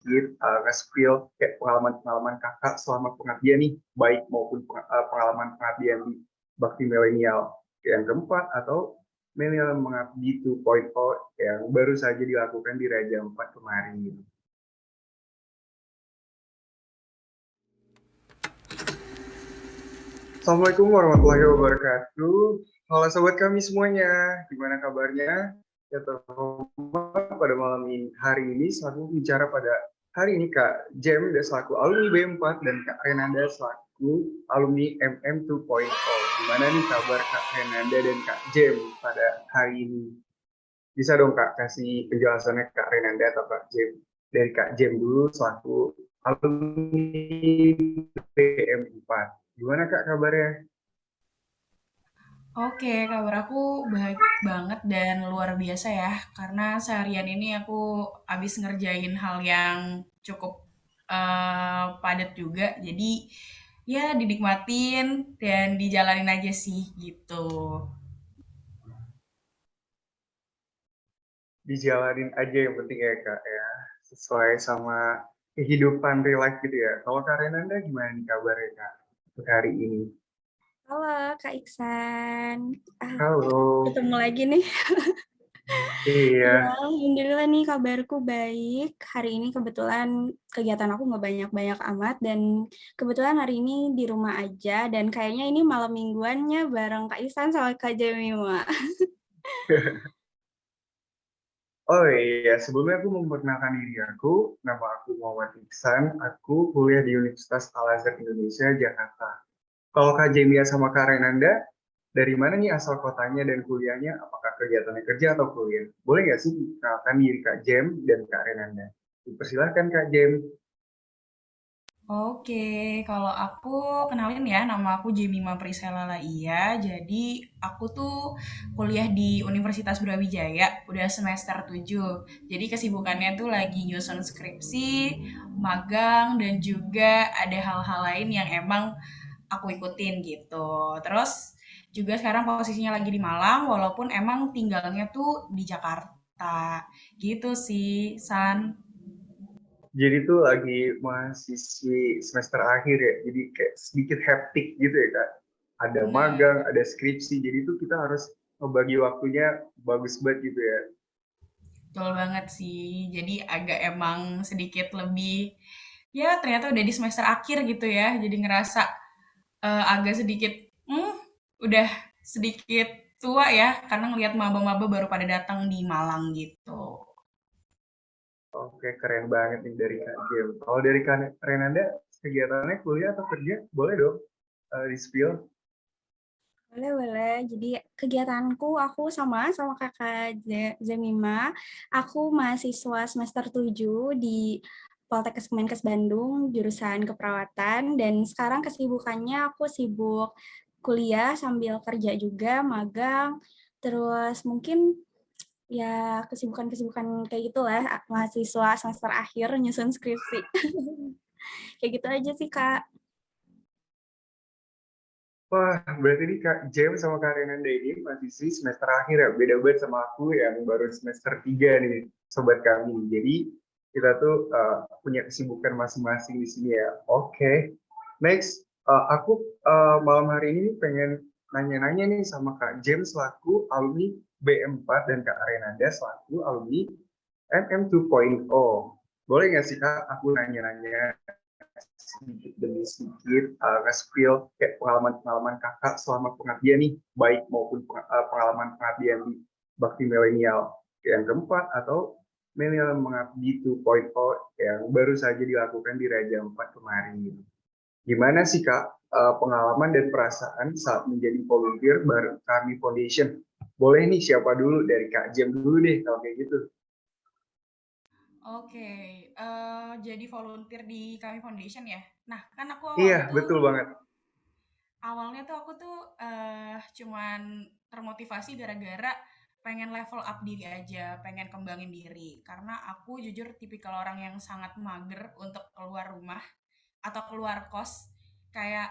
nge-spill kayak pengalaman-pengalaman kakak selama pengabdian nih, baik maupun pengalaman pengabdian di Bakti Milenial yang keempat atau Milenial Mengabdi 2.0 yang baru saja dilakukan di Raja 4 kemarin. Assalamualaikum warahmatullahi wabarakatuh. Halo sobat kami semuanya, gimana kabarnya? Ya teman-teman, pada malam hari ini selaku bicara pada hari ini Kak Jem selaku alumni B4 dan Kak Renanda selaku alumni MM 2.0. Gimana nih kabar Kak Renanda dan Kak Jem pada hari ini? Bisa dong Kak kasih penjelasannya Kak Renanda atau Kak Jem? Dari Kak Jem dulu selaku alumni BM4. Gimana Kak kabarnya? Oke, kabar aku baik banget dan luar biasa ya, karena seharian ini aku habis ngerjain hal yang cukup padat juga, jadi ya dinikmatin dan dijalanin aja sih gitu. Dijalanin aja yang penting ya Kak ya, sesuai sama kehidupan real life gitu ya. Kalau Kak Renanda gimana nih kabarnya Kak untuk hari ini? Halo Kak Iksan, ah, Halo. ketemu lagi nih. Iya, Iya. alhamdulillah nih kabarku baik. Hari ini kebetulan kegiatan aku nggak banyak-banyak amat dan kebetulan hari ini di rumah aja dan kayaknya ini malam mingguannya bareng Kak Iksan sama Kak Jemima. Oh iya, sebelumnya aku memperkenalkan diri aku. Nama aku Muhammad Iksan. Aku kuliah di Universitas Al-Azhar Indonesia, Jakarta. Kalau Kak Jemia sama Kak Renanda, dari mana nih asal kotanya dan kuliahnya? Apakah kegiatannya kerja atau kuliah? Boleh nggak sih kenalkan diri Kak Jem dan Kak Renanda? Dipersilahkan Kak Jem. Oke, kalau aku kenalin ya, nama aku Jemima Priscilla Laia. Jadi aku tuh kuliah di Universitas Brawijaya, udah semester 7. Jadi kesibukannya tuh lagi nyusun skripsi, magang, dan juga ada hal-hal lain yang emang aku ikutin gitu. Terus juga sekarang posisinya lagi di Malang, walaupun emang tinggalnya tuh di Jakarta. Gitu sih, San. Jadi tuh lagi mahasiswi semester akhir ya, jadi kayak sedikit hektik gitu ya Kak. Ada Bener. magang, ada skripsi, jadi tuh kita harus membagi waktunya bagus banget gitu ya. Betul banget sih. Jadi agak emang sedikit lebih ya ternyata udah di semester akhir gitu ya. Jadi ngerasa agak sedikit hmm, udah sedikit tua ya karena ngelihat maba-maba baru pada datang di Malang gitu. Oke, keren banget nih dari Kak Jem. Kalau dari Kak Renanda, kegiatannya kuliah atau kerja? Boleh dong di-spill. Boleh, boleh. Jadi kegiatanku aku sama kakak Zemima. Aku mahasiswa semester 7 di Poltekkes Kemenkes Bandung, jurusan keperawatan. Dan sekarang kesibukannya aku sibuk kuliah sambil kerja juga, magang. Terus mungkin ya kesibukan-kesibukan kayak gitulah, mahasiswa semester akhir nyusun skripsi. Kayak gitu aja sih, Kak. Wah, berarti ini Kak Jem sama Kak Renanda ini mahasiswi semester akhir ya. Beda banget sama aku yang baru semester 3 nih, sobat kami. Jadi kita tuh punya kesibukan masing-masing di sini ya. Oke, next. Aku malam hari ini pengen nanya-nanya nih sama Kak Jem selaku alumni B4 dan Kak Renanda selaku alumni MM 2.0. Boleh nggak sih Kak aku nanya-nanya sedikit demi sedikit nge-spill kayak pengalaman-pengalaman kakak selama pengabdian nih, baik maupun pengalaman pengabdian di Bakti Milenial yang keempat atau Milenial Mengabdi 2.0 yang baru saja dilakukan di Raja 4 kemarin. Gimana sih Kak pengalaman dan perasaan saat menjadi volunteer bareng kami Foundation? Boleh nih siapa dulu dari Kak Jem dulu deh kalau kayak gitu. Oke, jadi volunteer di Kami Foundation ya. Nah, kan aku Iya, betul banget. awalnya tuh aku cuman termotivasi gara-gara pengen level up diri aja, pengen kembangin diri. Karena aku jujur tipikal orang yang sangat mager untuk keluar rumah atau keluar kos. Kayak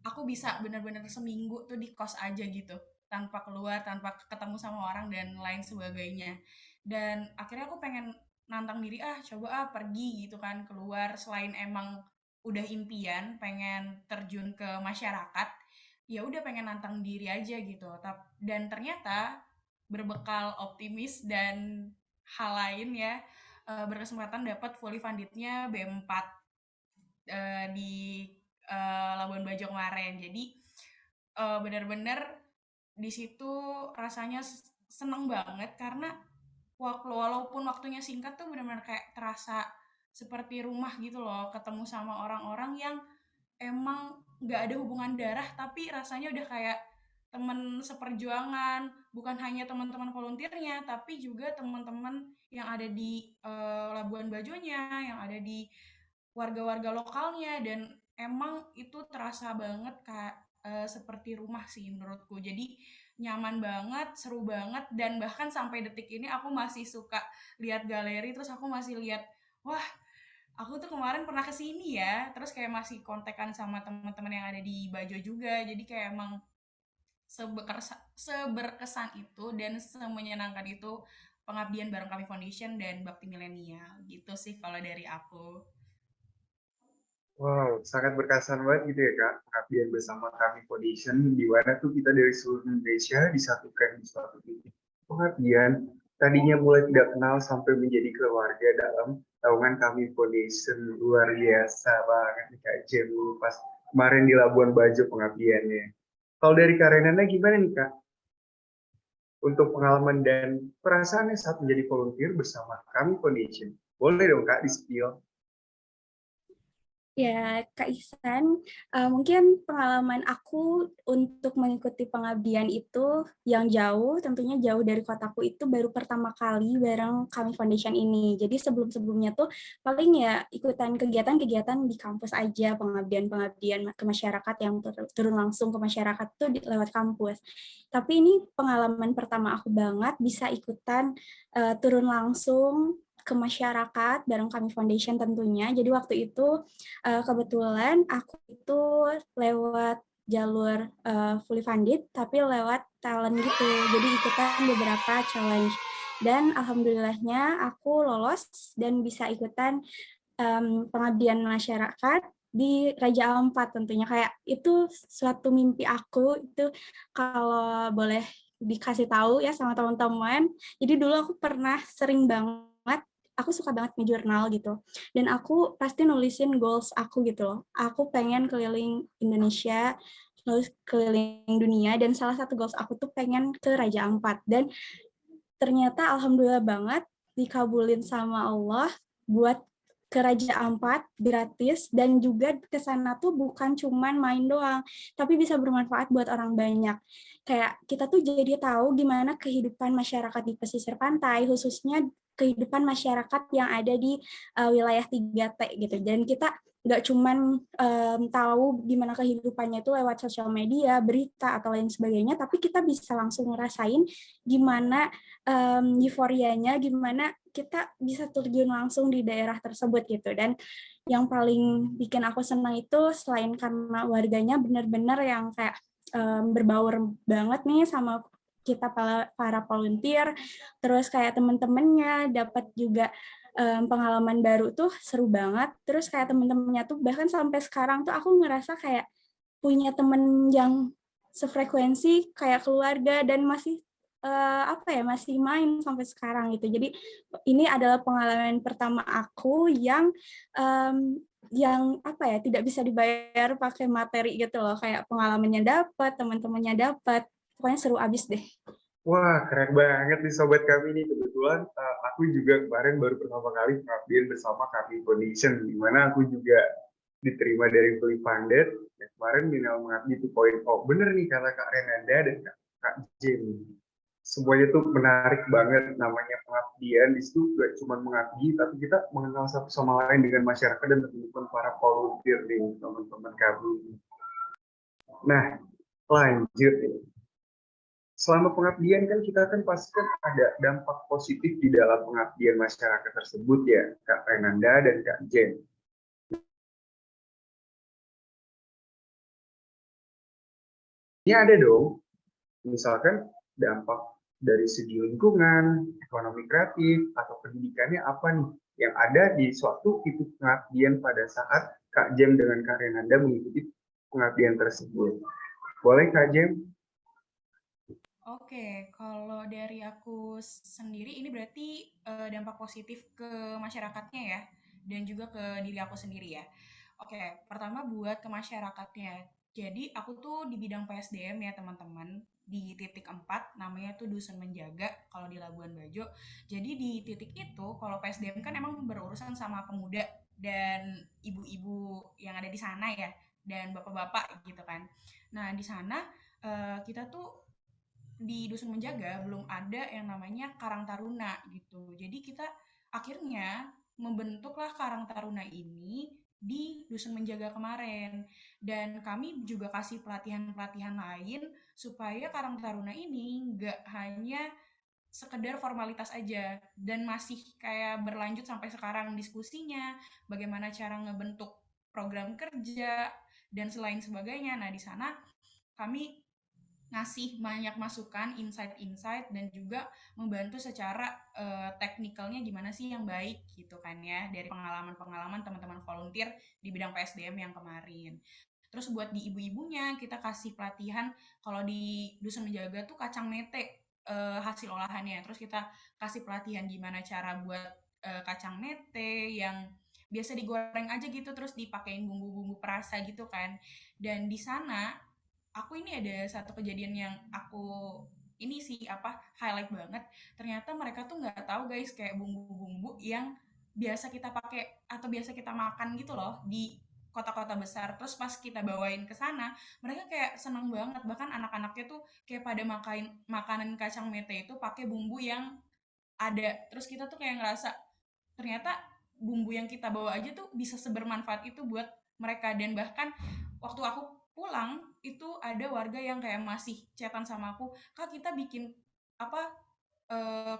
aku bisa bener-bener seminggu tuh di kos aja gitu. Tanpa keluar, tanpa ketemu sama orang dan lain sebagainya. Dan akhirnya aku pengen nantang diri, coba pergi gitu kan keluar, selain emang udah impian pengen terjun ke masyarakat, ya udah pengen nantang diri aja gitu. Dan ternyata berbekal optimis dan hal lain ya, berkesempatan dapat fully funded-nya B4 di Labuan Bajo kemarin. Jadi benar-benar di situ rasanya seneng banget karena walaupun waktunya singkat tuh benar-benar kayak terasa seperti rumah gitu loh, ketemu sama orang-orang yang emang nggak ada hubungan darah tapi rasanya udah kayak temen seperjuangan, bukan hanya teman-teman volunteernya tapi juga teman-teman yang ada di Labuan Bajonya, yang ada di warga-warga lokalnya, dan emang itu terasa banget Kak, seperti rumah sih menurutku. Jadi nyaman banget, seru banget, dan bahkan sampai detik ini aku masih suka lihat galeri, terus aku masih lihat, wah, aku tuh kemarin pernah ke sini ya, terus kayak masih kontekan sama teman-teman yang ada di Bajo juga. Jadi kayak emang seberkesan itu dan semenyenangkan itu pengabdian bareng kami Foundation dan Bakti Milenial. Gitu sih kalau dari aku. Wow, sangat berkesan banget gitu ya Kak, pengabdian bersama kami Foundation, di mana tuh kita dari seluruh Indonesia disatukan di suatu titik pengabdian, tadinya mulai tidak kenal sampai menjadi keluarga dalam naungan kami Foundation. Luar biasa banget nih Kak Jem, pas kemarin di Labuan Bajo pengabdiannya. Kalau dari Kak Renana gimana nih Kak, untuk pengalaman dan perasaannya saat menjadi volunteer bersama kami Foundation? Boleh dong Kak di-spill? Ya, Kak Ihsan, mungkin pengalaman aku untuk mengikuti pengabdian itu yang jauh, tentunya jauh dari kotaku itu baru pertama kali bareng kami Foundation ini. Jadi sebelum-sebelumnya tuh paling ya ikutan kegiatan-kegiatan di kampus aja, pengabdian-pengabdian ke masyarakat yang turun langsung ke masyarakat tuh lewat kampus. Tapi ini pengalaman pertama aku banget bisa ikutan turun langsung ke masyarakat bareng kami Foundation tentunya. Jadi waktu itu kebetulan aku itu lewat jalur fully funded, tapi lewat talent gitu. Jadi ikutan beberapa challenge. Dan alhamdulillahnya aku lolos dan bisa ikutan pengabdian masyarakat di Raja Ampat tentunya. Kayak itu suatu mimpi aku, itu kalau boleh dikasih tahu ya sama teman-teman. Jadi dulu aku pernah sering banget, aku suka banget ngejurnal gitu. Dan aku pasti nulisin goals aku gitu loh. Aku pengen keliling Indonesia, terus keliling dunia, dan salah satu goals aku tuh pengen ke Raja Ampat. Dan ternyata alhamdulillah banget dikabulin sama Allah buat ke Raja Ampat gratis, dan juga ke sana tuh bukan cuman main doang, tapi bisa bermanfaat buat orang banyak. Kayak kita tuh jadi tahu gimana kehidupan masyarakat di pesisir pantai, khususnya kehidupan masyarakat yang ada di wilayah 3T gitu. Dan kita nggak cuman tahu gimana kehidupannya itu lewat sosial media, berita, atau lain sebagainya, tapi kita bisa langsung ngerasain gimana euforianya, gimana kita bisa terjun langsung di daerah tersebut gitu. Dan yang paling bikin aku senang itu selain karena warganya benar-benar yang kayak berbaur banget nih sama kita para volunteer, terus kayak teman-temannya dapat juga pengalaman baru tuh seru banget. Terus kayak teman-temannya tuh bahkan sampai sekarang tuh aku ngerasa kayak punya temen yang sefrekuensi kayak keluarga, dan masih masih main sampai sekarang gitu. Jadi ini adalah pengalaman pertama aku yang tidak bisa dibayar pakai materi gitu loh. Kayak pengalamannya dapat, teman-temannya dapat, pokoknya seru abis deh. Wah, keren banget nih sobat kami nih. Kebetulan aku juga kemarin baru pertama kali pengabdian bersama kami Foundation, di mana aku juga diterima dari fully funded. Ya, kemarin minimal mengabdi 2.0. Bener nih kata Kak Renanda dan Kak Jem. Semuanya tuh menarik banget, namanya pengabdian. Di situ gak cuma mengabdi, tapi kita mengenal satu sama lain dengan masyarakat dan teman-teman para volunteer nih, teman-teman kami. Nah, lanjut nih. Selama pengabdian kan kita kan pasti kan ada dampak positif di dalam pengabdian masyarakat tersebut ya, Kak Renanda dan Kak Jen. Ini ada dong, misalkan dampak dari segi lingkungan, ekonomi kreatif, atau pendidikannya apa nih yang ada di suatu titik pengabdian pada saat Kak Jem dengan Kak Renanda mengikuti pengabdian tersebut. Boleh Kak Jem? Oke, kalau dari aku sendiri ini berarti dampak positif ke masyarakatnya ya, dan juga ke diri aku sendiri ya. Oke, pertama buat ke masyarakatnya. Jadi aku tuh di bidang PSDM ya teman-teman, di titik 4 namanya tuh Dusun Menjaga kalau di Labuan Bajo. Jadi di titik itu kalau PSDM kan emang berurusan sama pemuda dan ibu-ibu yang ada di sana ya, dan bapak-bapak gitu kan. Nah, di sana kita tuh di Dusun Menjaga belum ada yang namanya Karang Taruna gitu. Jadi kita akhirnya membentuklah Karang Taruna ini di Dusun Menjaga kemarin. Dan kami juga kasih pelatihan-pelatihan lain supaya Karang Taruna ini nggak hanya sekedar formalitas aja dan masih kayak berlanjut sampai sekarang diskusinya, bagaimana cara ngebentuk program kerja dan selain sebagainya. Nah, di sana kami ngasih banyak masukan, insight-insight dan juga membantu secara teknikalnya gimana sih yang baik gitu kan ya dari pengalaman-pengalaman teman-teman volunteer di bidang PSDM yang kemarin. Terus buat di ibu-ibunya kita kasih pelatihan kalau di Dusun Menjaga tuh kacang mete hasil olahannya. Terus kita kasih pelatihan gimana cara buat kacang mete yang biasa digoreng aja gitu terus dipakein bumbu-bumbu perasa gitu kan. Dan di sana aku ini ada satu kejadian yang aku ini sih apa highlight banget. Ternyata mereka tuh nggak tahu guys kayak bumbu-bumbu yang biasa kita pakai atau biasa kita makan gitu loh di kota-kota besar. Terus pas kita bawain ke sana, mereka kayak seneng banget. Bahkan anak-anaknya tuh kayak pada makan makanan kacang mete itu pakai bumbu yang ada. Terus kita tuh kayak ngerasa ternyata bumbu yang kita bawa aja tuh bisa sebermanfaat itu buat mereka. Dan bahkan waktu aku pulang itu ada warga yang kayak masih chatan sama aku, kak kita bikin apa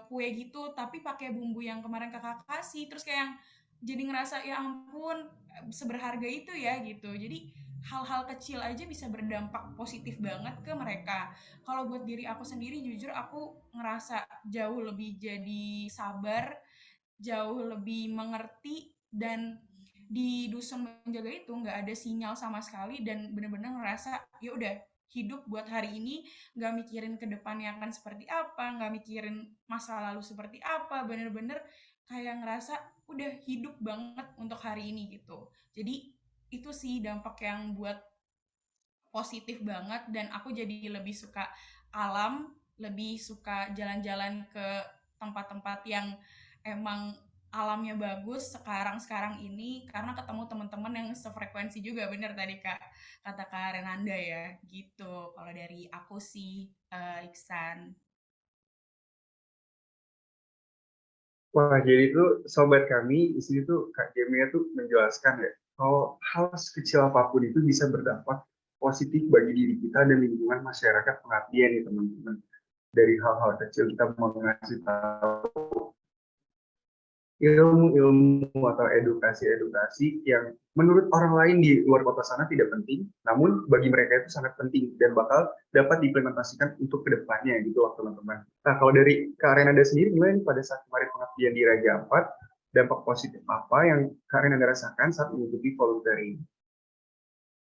kue gitu tapi pakai bumbu yang kemarin kakak kasih. Terus kayak yang jadi ngerasa ya ampun seberharga itu ya gitu. Jadi hal-hal kecil aja bisa berdampak positif banget ke mereka. Kalau buat diri aku sendiri jujur aku ngerasa jauh lebih jadi sabar, jauh lebih mengerti, dan di Dusun Menjaga itu nggak ada sinyal sama sekali dan bener-bener ngerasa ya udah hidup buat hari ini, nggak mikirin ke depannya akan seperti apa, nggak mikirin masa lalu seperti apa, bener-bener kayak ngerasa udah hidup banget untuk hari ini gitu. Jadi itu sih dampak yang buat positif banget dan aku jadi lebih suka alam, lebih suka jalan-jalan ke tempat-tempat yang emang alamnya bagus sekarang-sekarang ini karena ketemu teman-teman yang sefrekuensi juga, bener tadi Kak kata Kak Renanda ya gitu. Kalau dari aku sih Iksan. Wah, jadi itu sobat kami, di sini tuh Kak Gemia tuh menjelaskan ya, kalau hal sekecil apapun itu bisa berdampak positif bagi diri kita dan lingkungan masyarakat pengabdian nih teman-teman. Dari hal-hal kecil kita mengasih tahu ilmu-ilmu atau edukasi-edukasi yang menurut orang lain di luar kota sana tidak penting, namun bagi mereka itu sangat penting dan bakal dapat diimplementasikan untuk kedepannya gitu loh teman-teman. Nah kalau dari Kak Renanda sendiri gimana nih pada saat kemarin pengabdian di Raja Ampat, dampak positif apa yang Kak Renanda rasakan saat mengikuti volunteering?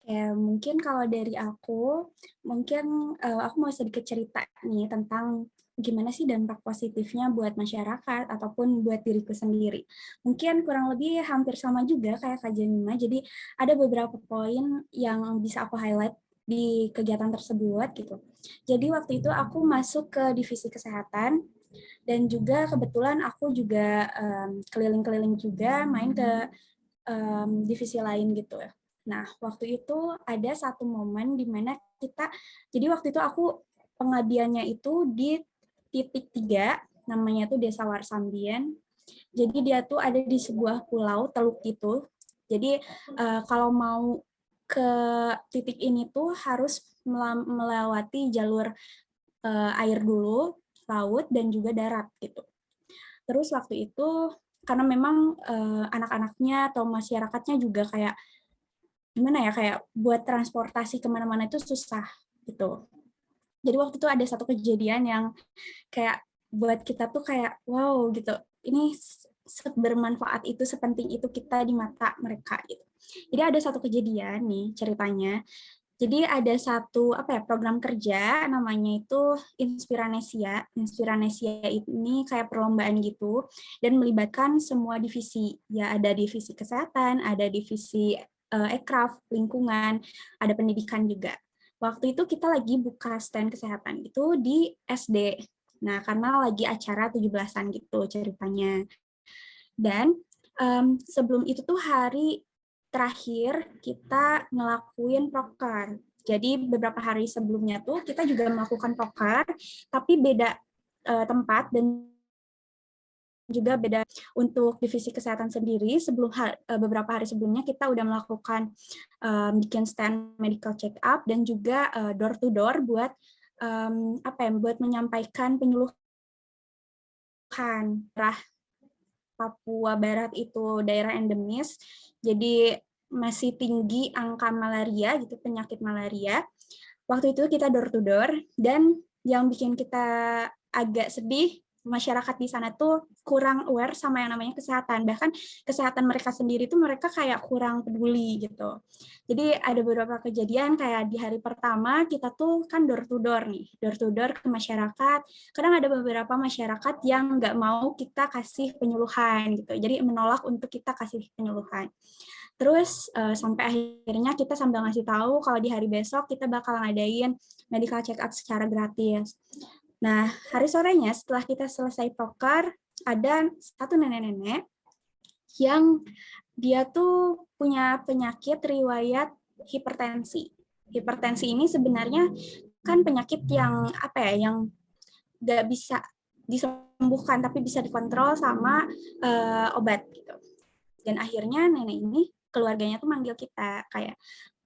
Ya, mungkin kalau dari aku, mungkin aku mau sedikit cerita nih tentang gimana sih dampak positifnya buat masyarakat ataupun buat diriku sendiri. Mungkin kurang lebih hampir sama juga kayak Kak Jemima, jadi ada beberapa poin yang bisa aku highlight di kegiatan tersebut gitu. Jadi waktu itu aku masuk ke divisi kesehatan dan juga kebetulan aku juga keliling-keliling juga main ke divisi lain gitu ya. Nah, waktu itu ada satu momen di mana jadi waktu itu aku pengabdiannya itu di titik 3, namanya tuh Desa Warsambien. Jadi dia tuh ada di sebuah pulau teluk gitu. Jadi kalau mau ke titik ini tuh harus melewati jalur air dulu, laut, dan juga darat gitu. Terus waktu itu karena memang anak-anaknya atau masyarakatnya juga kayak gimana ya kayak buat transportasi kemana-mana itu susah gitu. Jadi waktu itu ada satu kejadian yang kayak buat kita tuh kayak wow gitu. Ini sebermanfaat itu, sepenting itu kita di mata mereka gitu. Jadi ada satu kejadian nih ceritanya. Jadi ada satu program kerja namanya itu Inspiranesia. Inspiranesia ini kayak perlombaan gitu dan melibatkan semua divisi. Ya ada divisi kesehatan, ada divisi ekraf, lingkungan, ada pendidikan juga. Waktu itu kita lagi buka stand kesehatan itu di SD. Nah, karena lagi acara 17-an gitu ceritanya. Dan sebelum itu tuh hari terakhir kita ngelakuin proker. Jadi beberapa hari sebelumnya tuh kita juga melakukan proker, tapi beda tempat dan juga beda untuk divisi kesehatan sendiri. Beberapa hari sebelumnya kita udah melakukan bikin stand medical check up dan juga door to door buat buat menyampaikan penyuluhan. Papua Barat itu daerah endemis, jadi masih tinggi angka malaria gitu, penyakit malaria. Waktu itu kita door to door, dan yang bikin kita agak sedih, masyarakat di sana tuh kurang aware sama yang namanya kesehatan. Bahkan kesehatan mereka sendiri tuh mereka kayak kurang peduli gitu. Jadi ada beberapa kejadian kayak di hari pertama kita tuh kan door to door nih, door to door ke masyarakat. Kadang ada beberapa masyarakat yang nggak mau kita kasih penyuluhan gitu. Jadi menolak untuk kita kasih penyuluhan. Terus sampai akhirnya kita sambil ngasih tahu kalau di hari besok kita bakal ngadain medical check up secara gratis. Nah, hari sorenya setelah kita selesai proker, ada satu nenek-nenek yang dia tuh punya penyakit riwayat hipertensi. Hipertensi ini sebenarnya kan penyakit yang yang nggak bisa disembuhkan tapi bisa dikontrol sama obat gitu. Dan akhirnya nenek ini keluarganya tuh manggil kita kayak,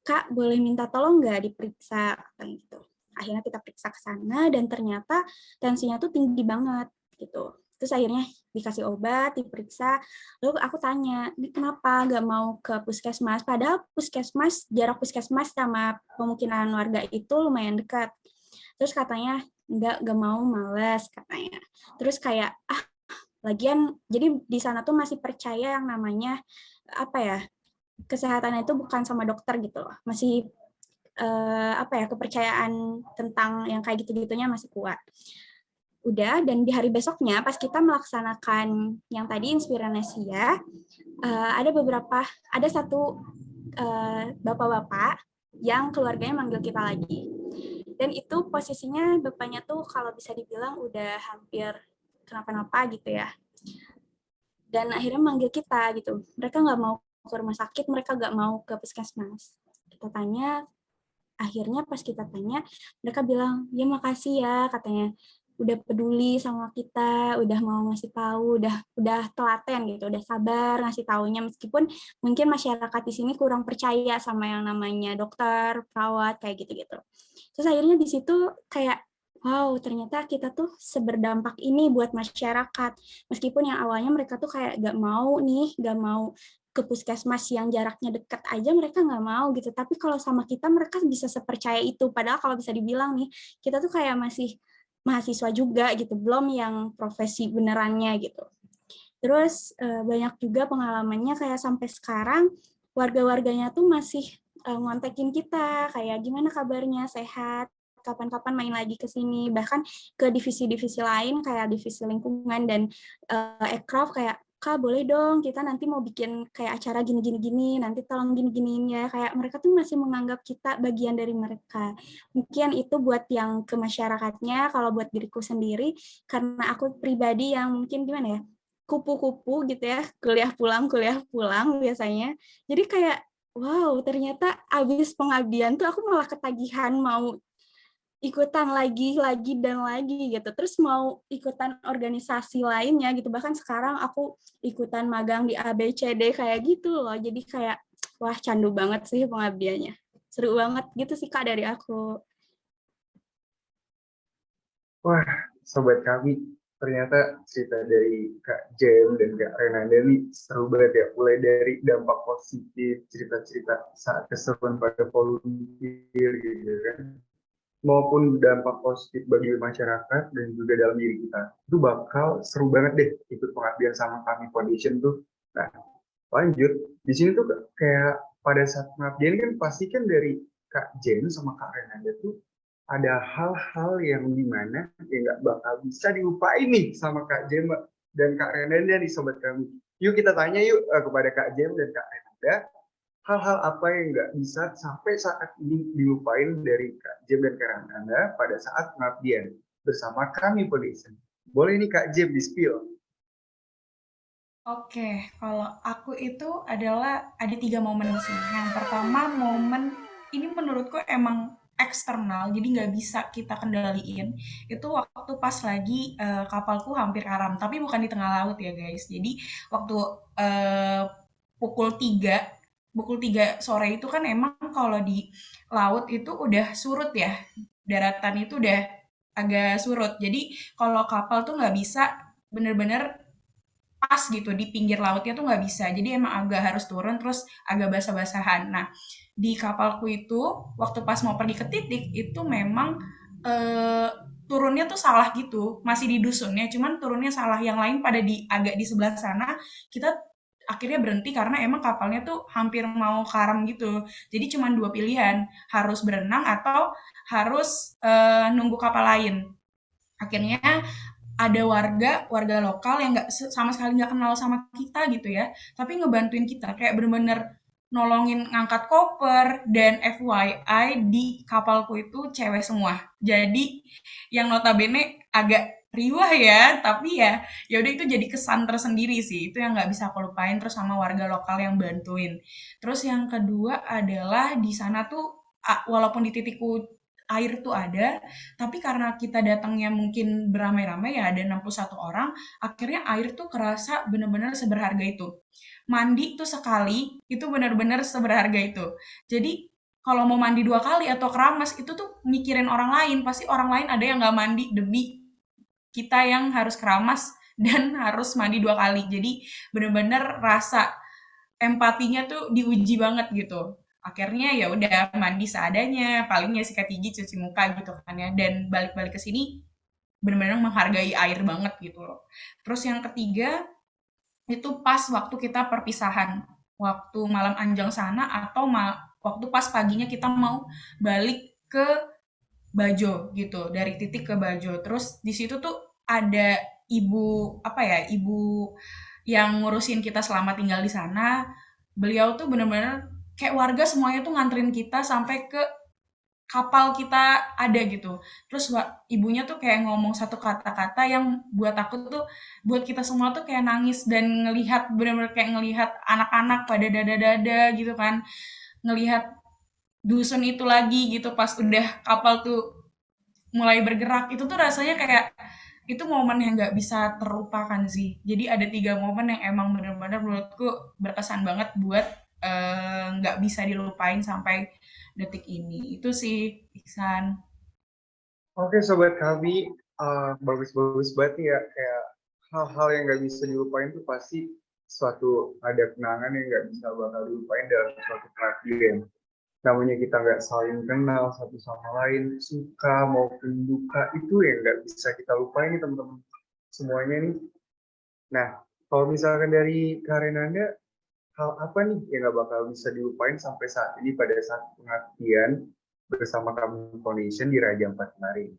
Kak boleh minta tolong nggak diperiksa gitu. Akhirnya kita periksa ke sana dan ternyata tensinya tuh tinggi banget gitu. Terus akhirnya dikasih obat, diperiksa. Lalu aku tanya, ini kenapa nggak mau ke puskesmas? Padahal jarak puskesmas sama pemukiman warga itu lumayan dekat. Terus katanya, nggak mau, males katanya. Terus kayak, lagian, jadi di sana tuh masih percaya yang namanya, kesehatan itu bukan sama dokter gitu loh. Masih kepercayaan tentang yang kayak gitu-gitunya masih kuat. Udah, dan di hari besoknya pas kita melaksanakan yang tadi Inspiranesia, ada satu bapak-bapak yang keluarganya manggil kita lagi. Dan itu posisinya bapaknya tuh kalau bisa dibilang udah hampir kenapa-napa gitu ya. Dan akhirnya manggil kita gitu. Mereka nggak mau ke rumah sakit, mereka nggak mau ke puskesmas. Kita tanya, akhirnya pas kita tanya, mereka bilang, ya makasih ya, katanya udah peduli sama kita, udah mau ngasih tahu, udah telaten gitu, udah sabar ngasih taunya meskipun mungkin masyarakat di sini kurang percaya sama yang namanya dokter, perawat kayak gitu-gitu. Terus akhirnya di situ kayak wow, ternyata kita tuh seberdampak ini buat masyarakat. Meskipun yang awalnya mereka tuh kayak gak mau ke puskesmas yang jaraknya dekat aja mereka nggak mau gitu. Tapi kalau sama kita mereka bisa sepercaya itu. Padahal kalau bisa dibilang nih, kita tuh kayak masih mahasiswa juga gitu, belum yang profesi benerannya gitu. Terus banyak juga pengalamannya kayak sampai sekarang warga-warganya tuh masih ngontekin kita kayak gimana kabarnya, sehat, kapan-kapan main lagi ke sini, bahkan ke divisi-divisi lain kayak divisi lingkungan dan ekraf kayak Kak boleh dong kita nanti mau bikin kayak acara gini-gini, nanti tolong gini-giniin ya, kayak mereka tuh masih menganggap kita bagian dari mereka. Mungkin itu buat yang ke masyarakatnya, kalau buat diriku sendiri, karena aku pribadi yang mungkin gimana ya, kupu-kupu gitu ya, kuliah pulang biasanya. Jadi kayak, wow ternyata abis pengabdian tuh aku malah ketagihan mau ikutan lagi dan lagi gitu. Terus mau ikutan organisasi lainnya gitu. Bahkan sekarang aku ikutan magang di ABCD kayak gitu loh. Jadi kayak wah candu banget sih pengabdiannya. Seru banget gitu sih Kak dari aku. Wah, sobat kami, ternyata cerita dari Kak Jem dan Kak Renanda ini seru banget ya. Mulai dari dampak positif, cerita-cerita saat keseruan pada volunteer gitu kan. maupun dampak positif bagi masyarakat dan juga dalam diri kita. Itu bakal seru banget deh ikut pengabdian sama kami Foundation tuh. Nah, lanjut. Di sini tuh kayak pada saat pengabdian kan pasti kan dari Kak Jen sama Kak Renanda tuh ada hal-hal yang dimana ya nggak bakal bisa dilupain nih sama Kak Jen dan Kak Renanda nih sobat kami. Yuk kita tanya yuk kepada Kak Jen dan Kak Renanda, hal-hal apa yang nggak bisa sampai saat ini dilupain dari Kak Jem dan Kak Renanda pada saat pengabdian bersama kami Foundation. Boleh nih Kak Jem di-spill. Oke, kalau aku itu adalah ada 3 momen sih. Yang pertama momen ini menurutku emang eksternal, jadi nggak bisa kita kendaliin. Itu waktu pas lagi kapalku hampir karam, tapi bukan di tengah laut ya guys. Jadi waktu eh, pukul 3, pukul 3 sore itu kan emang kalau di laut itu udah surut ya, daratan itu udah agak surut. Jadi kalau kapal tuh nggak bisa bener-bener pas gitu di pinggir lautnya tuh nggak bisa. Jadi emang agak harus turun terus agak basah-basahan. Nah, di kapalku itu waktu pas mau pergi ke titik itu memang eh, turunnya tuh salah gitu. Masih di dusunnya, cuman turunnya salah. Yang lain pada di agak di sebelah sana. Kita akhirnya berhenti karena emang kapalnya tuh hampir mau karam gitu. Jadi cuma dua pilihan, harus berenang atau harus nunggu kapal lain. Akhirnya ada warga lokal yang nggak sama sekali nggak kenal sama kita gitu ya, tapi ngebantuin kita kayak bener-bener nolongin ngangkat koper. Dan FYI di kapalku itu cewek semua, jadi yang notabene agak riwah ya, tapi ya udah itu jadi kesan tersendiri sih, itu yang nggak bisa aku lupain, terus sama warga lokal yang bantuin. Terus yang kedua adalah di sana tuh walaupun di titikku air tuh ada, tapi karena kita datangnya mungkin beramai-ramai ya ada 61 orang, akhirnya air tuh kerasa bener-bener seberharga itu. Mandi tuh sekali, itu bener-bener seberharga itu. Jadi kalau mau mandi 2 kali atau keramas itu tuh mikirin orang lain, pasti orang lain ada yang nggak mandi demi kita yang harus keramas dan harus mandi 2 kali. Jadi bener-bener rasa empatinya tuh diuji banget gitu. Akhirnya ya udah mandi seadanya, palingnya sikat gigi, cuci muka gitu kan ya. Dan balik-balik ke sini benar-benar menghargai air banget gitu loh. Terus yang ketiga itu pas waktu kita perpisahan, waktu malam anjang sana atau waktu pas paginya kita mau balik ke Bajo gitu, dari titik ke Bajo. Terus di situ tuh ada ibu apa ya, ibu yang ngurusin kita selama tinggal di sana. Beliau tuh bener-bener kayak warga semuanya tuh nganterin kita sampai ke kapal kita ada gitu. Terus ibunya tuh kayak ngomong satu kata-kata yang buat aku tuh, buat kita semua tuh kayak nangis dan ngelihat bener-bener kayak ngelihat anak-anak pada dada-dada gitu kan. Ngelihat dusun itu lagi gitu pas udah kapal tuh mulai bergerak, itu tuh rasanya kayak itu momen yang nggak bisa terlupakan sih. Jadi ada 3 momen yang emang bener-bener menurutku berkesan banget buat nggak bisa dilupain sampai detik ini. Itu sih, Iksan. Oke sobat kami, bagus-bagus banget nih ya, kayak hal-hal yang nggak bisa dilupain tuh pasti suatu ada kenangan yang nggak bisa bakal dilupain dalam suatu pengabdian. Namanya kita nggak saling kenal satu sama lain, suka maupun duka itu yang nggak bisa kita lupain nih teman-teman semuanya nih. Nah, kalau misalkan dari Karenanda, hal apa nih yang nggak bakal bisa dilupain sampai saat ini pada saat pengabdian bersama kami Foundation di Raja Ampat kemarin?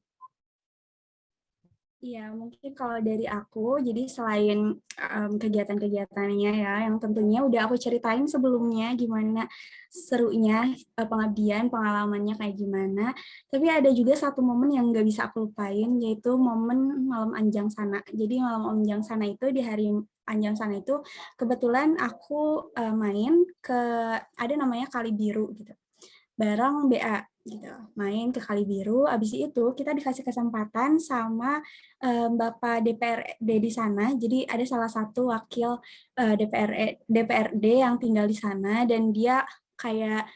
Iya, mungkin kalau dari aku, jadi selain kegiatan-kegiatannya ya, yang tentunya udah aku ceritain sebelumnya gimana serunya pengabdian, pengalamannya kayak gimana. Tapi ada juga satu momen yang nggak bisa aku lupain, yaitu momen malam Anjang Sana. Jadi malam Anjang Sana itu, di hari Anjang Sana itu, kebetulan aku main ke, ada namanya Kali Biru gitu, bareng BA gitu, main ke Kali Biru. Abis itu kita dikasih kesempatan sama Bapak DPRD di sana. Jadi ada salah satu wakil DPRD yang tinggal di sana, dan dia kayak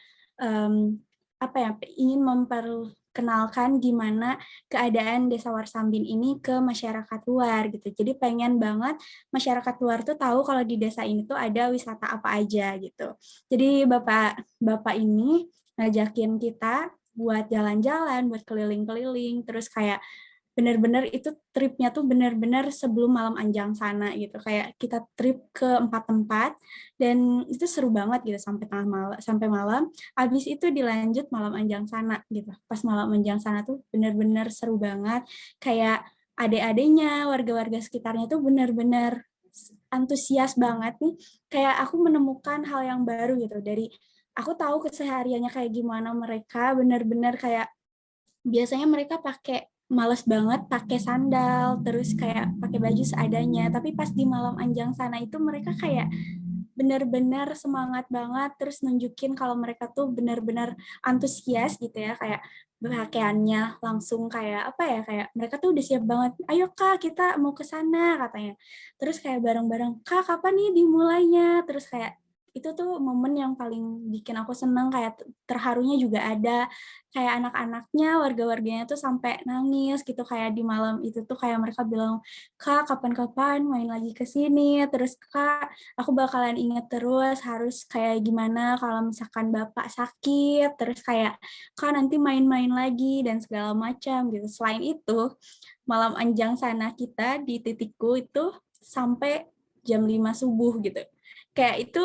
apa ya, ingin memperkenalkan gimana keadaan Desa Warsambin ini ke masyarakat luar gitu. Jadi pengen banget masyarakat luar tuh tahu kalau di desa ini tuh ada wisata apa aja gitu. Jadi bapak ini ngajakin kita buat jalan-jalan, buat keliling-keliling, terus kayak bener-bener itu tripnya tuh bener-bener sebelum malam anjang sana gitu, kayak kita trip ke 4 tempat dan itu seru banget gitu sampai tengah malam, sampai malam. Habis itu dilanjut malam anjang sana gitu. Pas malam anjang sana tuh bener-bener seru banget, kayak adik-adiknya, warga-warga sekitarnya tuh bener-bener antusias banget nih, kayak aku menemukan hal yang baru gitu dari aku tahu kesehariannya kayak gimana mereka, bener-bener kayak biasanya mereka pakai males banget pakai sandal, terus kayak pakai baju seadanya. Tapi pas di malam anjang sana itu mereka kayak benar-benar semangat banget, terus nunjukin kalau mereka tuh benar-benar antusias gitu ya, kayak pakaiannya langsung kayak apa ya, kayak mereka tuh udah siap banget, ayo kak kita mau ke sana katanya, terus kayak bareng-bareng kak kapan nih dimulainya, terus kayak itu tuh momen yang paling bikin aku seneng, kayak terharunya juga ada, kayak anak-anaknya, warga-warganya tuh sampai nangis gitu, kayak di malam itu tuh kayak mereka bilang, kak kapan-kapan main lagi ke sini, terus kak aku bakalan inget terus harus kayak gimana kalau misalkan bapak sakit, terus kayak kak nanti main-main lagi dan segala macam gitu. Selain itu, malam anjang sana kita di titikku itu sampai jam 5 subuh gitu. Kayak itu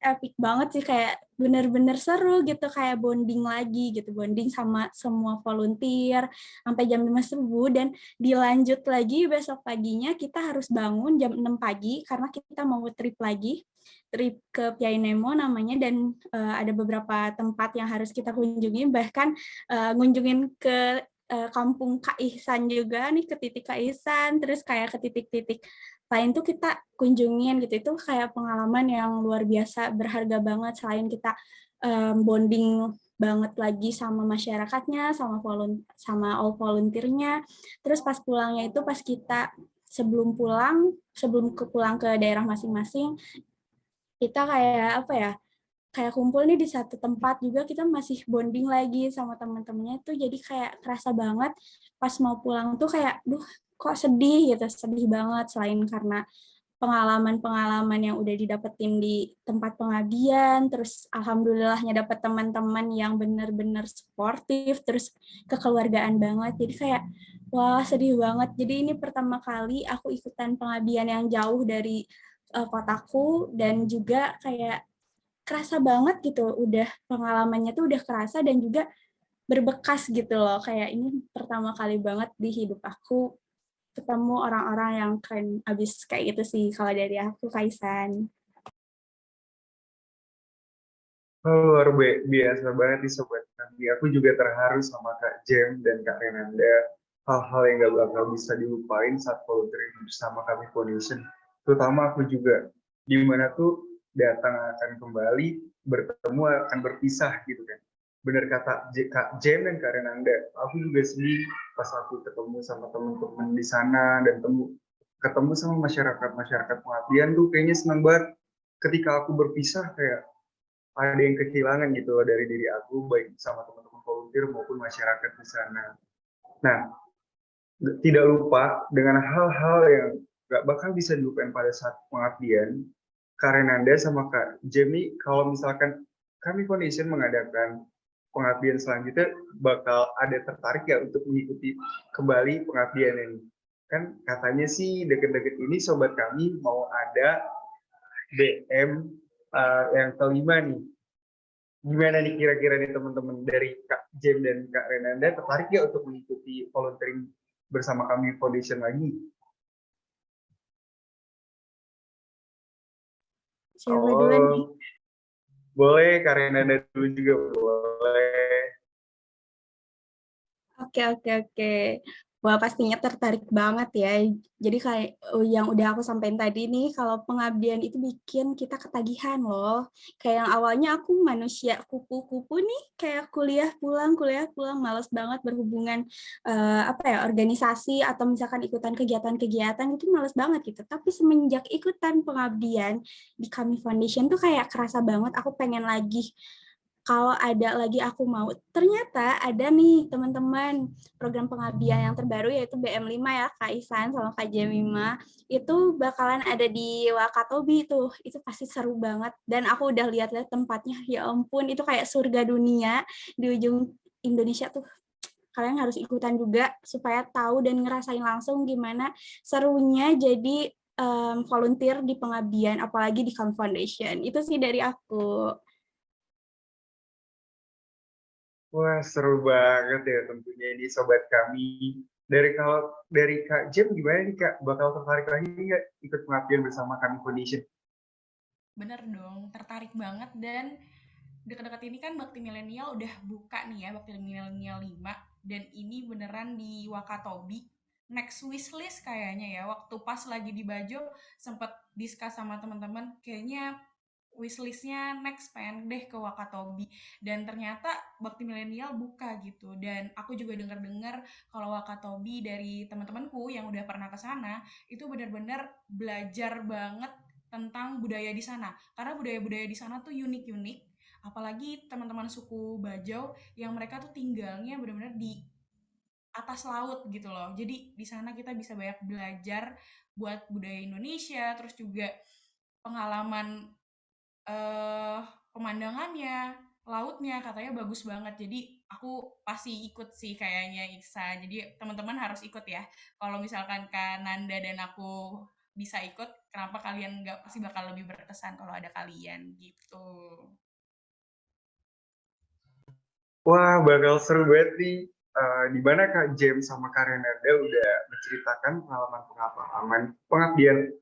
epic banget sih, kayak bener-bener seru gitu, kayak bonding lagi gitu, bonding sama semua volunteer sampai jam 5 subuh, dan dilanjut lagi besok paginya kita harus bangun jam 6 pagi karena kita mau trip lagi, trip ke Piainemo namanya, dan ada beberapa tempat yang harus kita kunjungi, bahkan ngunjungin ke kampung Kak Ihsan juga nih, ke titik Kak Ihsan, terus kayak ke titik-titik lain tuh kita kunjungin gitu. Itu kayak pengalaman yang luar biasa berharga banget, selain kita bonding banget lagi sama masyarakatnya, sama all volunteer-nya. Terus pas pulangnya itu, pas kita sebelum pulang ke daerah masing-masing, kita kayak apa ya, kayak kumpul nih di satu tempat juga, kita masih bonding lagi sama teman-temannya tuh, jadi kayak kerasa banget pas mau pulang tuh kayak duh kok sedih gitu, sedih banget, selain karena pengalaman-pengalaman yang udah didapetin di tempat pengabdian, terus alhamdulillahnya dapet teman-teman yang benar-benar sportif, terus kekeluargaan banget, jadi kayak wah sedih banget. Jadi ini pertama kali aku ikutan pengabdian yang jauh dari kotaku, dan juga kayak kerasa banget gitu, udah pengalamannya tuh udah kerasa dan juga berbekas gitu loh, kayak ini pertama kali banget di hidup aku ketemu orang-orang yang keren abis kayak gitu sih kalau dari aku, Kaisan. Oh, luar biasa banget nih Sobat Kami. Aku juga terharu sama Kak Jem dan Kak Renanda. Hal-hal yang gak bakal bisa dilupain saat volunteering bersama kami Foundation. Terutama aku juga. Dimana tuh datang akan kembali, bertemu akan berpisah gitu kan. Bener kata Kak Jem dan Kak Renanda. Aku juga sedih pas aku ketemu sama teman-teman di sana dan ketemu sama masyarakat pengabdian tuh kayaknya senang banget. Ketika aku berpisah kayak ada yang kehilangan gitu loh dari diri aku, baik sama teman-teman volunteer maupun masyarakat di sana. Nah, tidak lupa dengan hal-hal yang gak bakal bisa dilupain pada saat pengabdian, Kak Renanda sama Kak Jamie, kalau misalkan kami Foundation mengadakan pengabdian selanjutnya, bakal ada tertarik ya untuk mengikuti kembali pengabdian ini. Kan katanya sih deket-deket ini sobat kami mau ada BM yang kelima nih. Gimana nih kira-kira nih teman-teman dari Kak Jem dan Kak Renanda tertarik ya untuk mengikuti volunteering bersama kami Foundation lagi? Siapa duluan nih? Oh, boleh Kak Renanda dulu juga boleh. Oke, oke, oke. Wah, pastinya tertarik banget ya. Jadi kayak yang udah aku sampaikan tadi nih, kalau pengabdian itu bikin kita ketagihan loh. Kayak yang awalnya aku manusia kupu-kupu nih, kayak kuliah pulang, males banget berhubungan apa ya, organisasi atau misalkan ikutan kegiatan-kegiatan itu males banget gitu. Tapi semenjak ikutan pengabdian di Kami Foundation tuh kayak kerasa banget aku pengen lagi kalau ada lagi aku mau. Ternyata ada nih teman-teman program pengabdian yang terbaru yaitu BM5 ya, Kak Isan sama Kak Jemima. Itu bakalan ada di Wakatobi tuh. Itu pasti seru banget. Dan aku udah lihat-lihat tempatnya, ya ampun, itu kayak surga dunia di ujung Indonesia tuh. Kalian harus ikutan juga supaya tahu dan ngerasain langsung gimana serunya jadi volunteer di pengabdian, apalagi di Calm Foundation. Itu sih dari aku. Wah, seru banget ya tentunya ini sobat kami. Dari Kak Jem gimana nih Kak? Bakal tertarik lagi nggak ikut pengabdian bersama kami Foundation? Bener dong, tertarik banget. Dan dekat-dekat ini kan Bakti Milenial udah buka nih ya, Bakti Milenial 5, dan ini beneran di Wakatobi. Next wishlist kayaknya ya, waktu pas lagi di Bajo sempat discuss sama teman-teman, kayaknya wishlistnya next pengen deh ke Wakatobi. Dan ternyata Bakti Milenial buka gitu, dan aku juga dengar-dengar kalau Wakatobi dari teman-temanku yang udah pernah ke sana itu benar-benar belajar banget tentang budaya di sana, karena budaya-budaya di sana tuh unik-unik, apalagi teman-teman suku Bajau yang mereka tuh tinggalnya benar-benar di atas laut gitu loh. Jadi di sana kita bisa banyak belajar buat budaya Indonesia, terus juga pengalaman pemandangannya, lautnya katanya bagus banget. Jadi aku pasti ikut sih kayaknya Iksa. Jadi teman-teman harus ikut ya. Kalau misalkan Kak Nanda dan aku bisa ikut, kenapa kalian nggak, pasti bakal lebih berkesan kalau ada kalian gitu. Wah, bakal seru banget nih. Di mana Kak Jem sama Kak Renanda udah menceritakan pengalaman-pengalaman pengabdian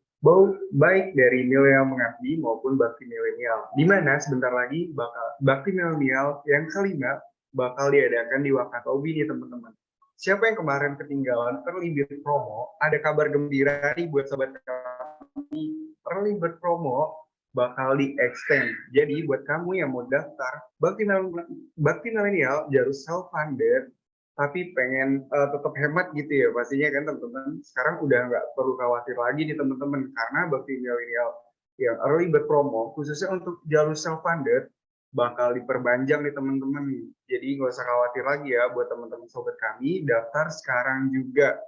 baik dari milenial mengabdi maupun bakti milenial. Di mana sebentar lagi bakal bakti milenial yang kelima bakal diadakan di Wakatobi nih teman-teman. Siapa yang kemarin ketinggalan early bird promo? Ada kabar gembira nih buat sobat kami. Early bird promo bakal di-extend. Jadi buat kamu yang mau daftar Bakti Milenial jalur self-funded, tapi pengen tetap hemat gitu ya pastinya kan teman-teman. Sekarang udah nggak perlu khawatir lagi nih teman-teman, karena Bakti Milenial yang early berpromo khususnya untuk jalur self-funded bakal diperpanjang nih teman-teman. Jadi nggak usah khawatir lagi ya buat teman-teman sobat kami, daftar sekarang juga.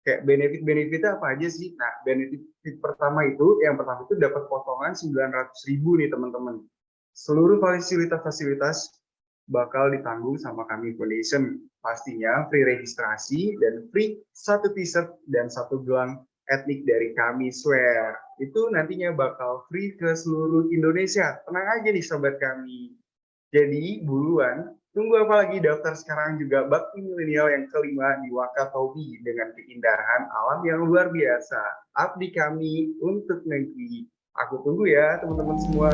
Kayak benefit-benefitnya apa aja sih? Nah, benefit yang pertama itu dapat potongan 900.000 nih teman-teman. Seluruh fasilitas-fasilitas bakal ditanggung sama kami Foundation. Pastinya free registrasi dan free satu t-shirt dan satu gelang etnik dari kami swear. Itu nantinya bakal free ke seluruh Indonesia. Tenang aja nih sobat kami. Jadi buruan, tunggu apa lagi, daftar sekarang juga Bakti Milenial yang kelima di Wakatobi dengan keindahan alam yang luar biasa. Abdi kami untuk negeri. Aku tunggu ya teman-teman semua.